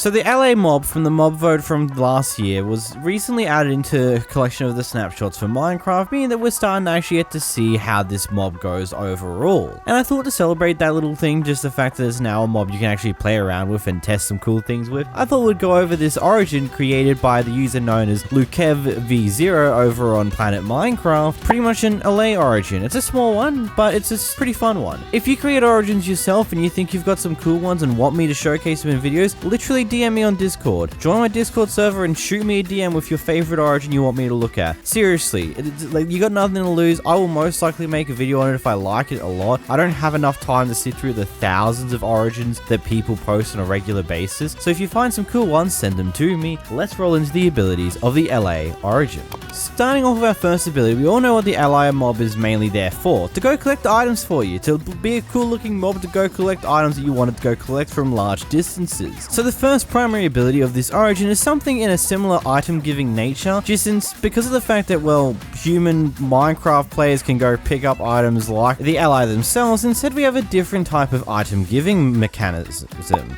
So the Allay mob from the mob vote from last year was recently added into a collection of the snapshots for Minecraft, meaning that we're starting to actually get to see how this mob goes overall. And I thought to celebrate that little thing, just the fact that there's now a mob you can actually play around with and test some cool things with, I thought we'd go over this origin created by the user known as 𝓵𝓲𝓷𝓴𝓼 over on Planet Minecraft. Pretty much an Allay origin. It's a small one, but it's a pretty fun one. If you create origins yourself and you think you've got some cool ones and want me to showcase them in videos, literally DM me on Discord. Join my Discord server and shoot me a DM with your favorite origin you want me to look at. Seriously, like, you got nothing to lose. I will most likely make a video on it if I like it a lot. I don't have enough time to sit through the thousands of origins that people post on a regular basis. So if you find some cool ones, send them to me. Let's roll into the abilities of the Allay origin. Starting off with our first ability, we all know what the Allay mob is mainly there for. To go collect items for you. To be a cool looking mob to go collect items that you wanted to go collect from large distances. So the first primary ability of this origin is something in a similar item giving nature, just because of the fact that, well, human Minecraft players can go pick up items like the Allay themselves. Instead, we have a different type of item giving mechanism.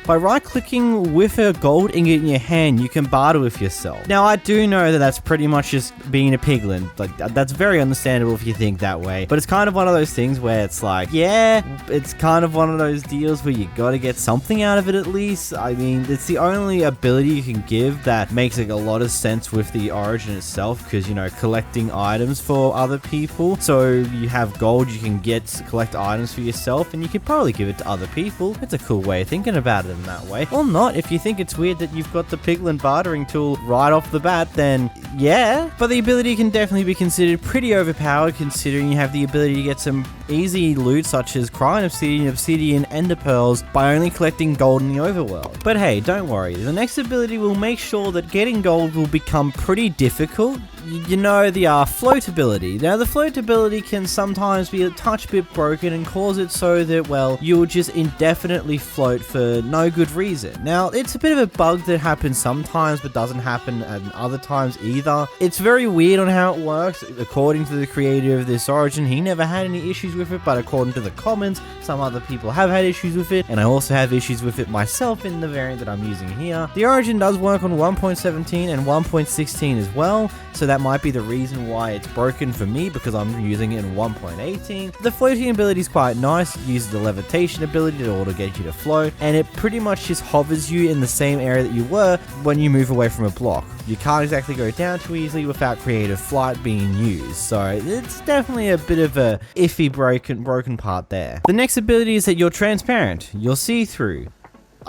By right clicking with a gold ingot in your hand, you can barter with yourself. Now, I do know that that's pretty much just being a piglin. Like, that's very understandable if you think that way, but it's kind of one of those things where it's like, yeah, it's kind of one of those deals where you gotta get something out of it at least. I mean, it's the only ability you can give that makes like a lot of sense with the origin itself, because, you know, collecting items for other people. So you have gold you can get to collect items for yourself, and you could probably give it to other people. It's a cool way of thinking about it in that way. Or not, if you think it's weird that you've got the piglin bartering tool right off the bat, then yeah. But the ability can definitely be considered pretty overpowered, considering you have the ability to get some easy loot such as crying obsidian, ender pearls by only collecting gold in the overworld. But hey, don't worry, the next ability will make sure that getting gold will become pretty difficult. You know, the float ability. Now, the float ability can sometimes be a touch bit broken and cause it so that, well, you'll just indefinitely float for no good reason. Now, it's a bit of a bug that happens sometimes but doesn't happen at other times either. It's very weird on how it works. According to the creator of this origin, he never had any issues with it, but according to the comments, some other people have had issues with it, and I also have issues with it myself in the variant that I'm using here. The origin does work on 1.17 and 1.16 as well, so that might be the reason why it's broken for me, because I'm using it in 1.18. The floating ability is quite nice. It uses the levitation ability to auto get you to float, and it pretty much just hovers you in the same area that you were when you move away from a block. You can't exactly go down too easily without creative flight being used, so it's definitely a bit of a iffy broken part there. The next ability is that you're transparent. You're see-through.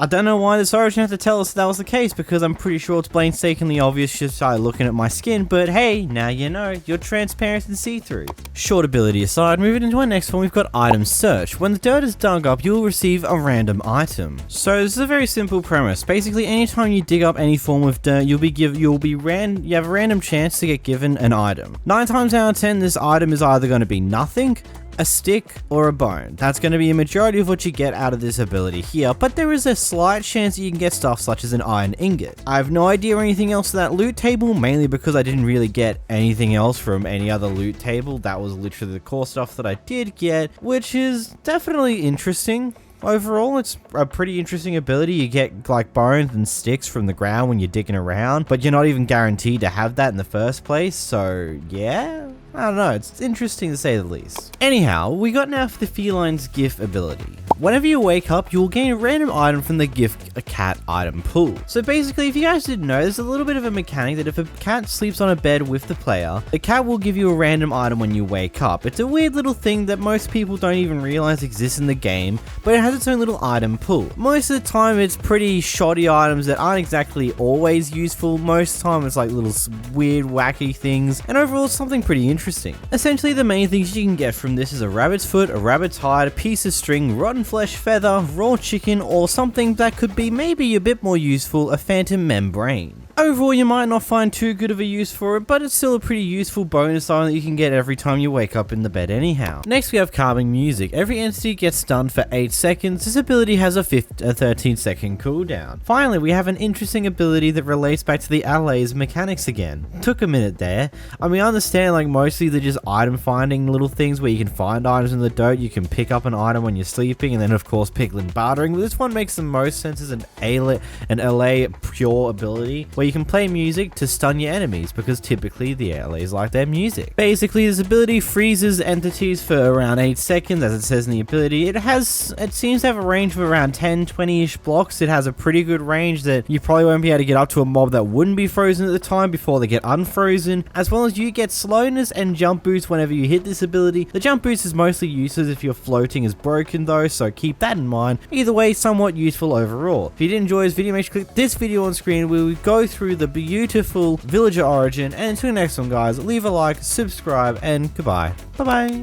I don't know why this origin had to tell us that was the case, because I'm pretty sure it's painstakingly obvious just by looking at my skin, but hey, now you know, you're transparent and see-through. Short ability aside, moving into our next one, we've got item search. When the dirt is dug up, you'll receive a random item. So this is a very simple premise. Basically, anytime you dig up any form of dirt, you have a random chance to get given an item. 9 times out of 10, this item is either going to be nothing, a stick, or a bone. That's going to be a majority of what you get out of this ability here, but there is a slight chance that you can get stuff such as an iron ingot. I have no idea anything else to that loot table, mainly because I didn't really get anything else from any other loot table. That was literally the core stuff that I did get, which is definitely interesting. Overall, it's a pretty interesting ability. You get like bones and sticks from the ground when you're digging around, but you're not even guaranteed to have that in the first place, so yeah. I don't know, it's interesting to say the least. Anyhow, we got now for the feline's GIF ability. Whenever you wake up, you will gain a random item from the GIF cat item pool. So basically, if you guys didn't know, there's a little bit of a mechanic that if a cat sleeps on a bed with the player, the cat will give you a random item when you wake up. It's a weird little thing that most people don't even realize exists in the game, but it has its own little item pool. Most of the time, it's pretty shoddy items that aren't exactly always useful. Most of the time, it's like little weird, wacky things, and overall, it's something pretty interesting. Essentially, the main things you can get from this is a rabbit's foot, a rabbit's hide, a piece of string, rotten flesh, feather, raw chicken, or something that could be maybe a bit more useful, a phantom membrane. Overall, you might not find too good of a use for it, but it's still a pretty useful bonus item that you can get every time you wake up in the bed anyhow. Next, we have calming music. Every entity gets stunned for 8 seconds. This ability has a 13-second cooldown. Finally, we have an interesting ability that relates back to the Allay's mechanics again. Took a minute there. I mean, I understand like mostly they're just item finding little things where you can find items in the dirt, you can pick up an item when you're sleeping, and then of course pickling bartering. But this one makes the most sense as an Allay pure ability where you can play music to stun your enemies, because typically the Allays like their music. Basically, this ability freezes entities for around 8 seconds, as it says in the ability. It seems to have a range of around 10-20-ish blocks. It has a pretty good range that you probably won't be able to get up to a mob that wouldn't be frozen at the time before they get unfrozen, as well as you get slowness and jump boost whenever you hit this ability. The jump boost is mostly useless if your floating is broken though, so keep that in mind. Either way, somewhat useful overall. If you did enjoy this video, make sure to click this video on screen where we go through the beautiful villager origin, and until next one guys, leave a like, subscribe, and goodbye. Bye bye.